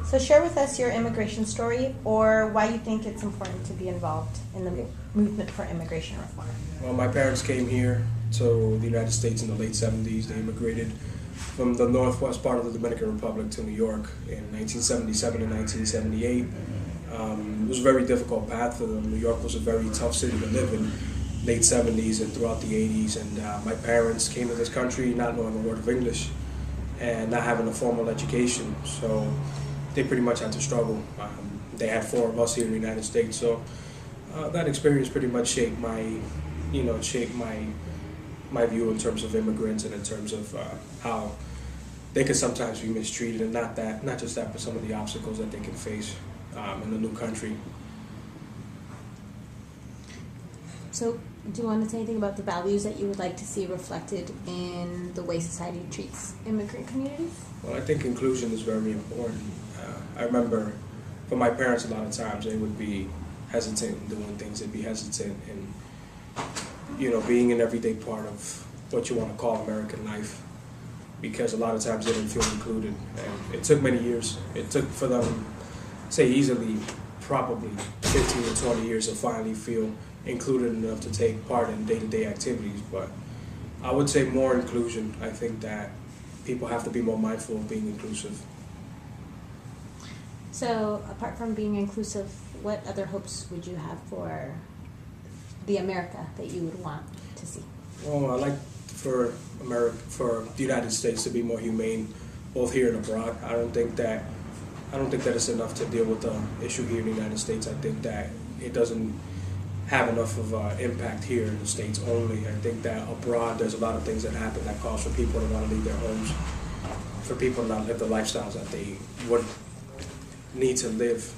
So share with us your immigration story, or why you think it's important to be involved in the movement for immigration reform. Well, my parents came here to the United States in the late 70s. They immigrated from the northwest part of the Dominican Republic to New York in 1977 and 1978. It was a very difficult path for them. New York was a very tough city to live in, late 70s and throughout the 80s. And my parents came to this country not knowing a word of English and not having a formal education. So they pretty much had to struggle. They had four of us here in the United States. So that experience pretty much shaped my view in terms of immigrants and in terms of how they can sometimes be mistreated, and not just that, but some of the obstacles that they can face in a new country. So do you want to say anything about the values that you would like to see reflected in the way society treats immigrant communities? Well, I think inclusion is very important. I remember for my parents, a lot of times they would be hesitant in doing things. They'd be hesitant in, being an everyday part of what you want to call American life, because a lot of times they didn't feel included. And it took many years. It took for them, say easily, probably 15 to 20 years to finally feel included enough to take part in day-to-day activities. But I would say more inclusion. I think that people have to be more mindful of being inclusive. So apart from being inclusive, what other hopes would you have for the America that you would want to see? Well, I like for the United States to be more humane, both here and abroad. I don't think that it's enough to deal with the issue here in the United States. I think that it doesn't have enough of an impact here in the States only. I think that abroad there's a lot of things that happen that cause for people to want to leave their homes, for people to not live the lifestyles that they would need to live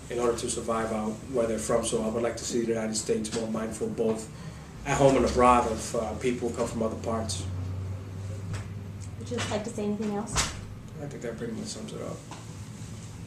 in order to survive out where they're from. So I would like to see the United States more mindful, both at home and abroad, of people who come from other parts. Would you like to say anything else? I think that pretty much sums it up.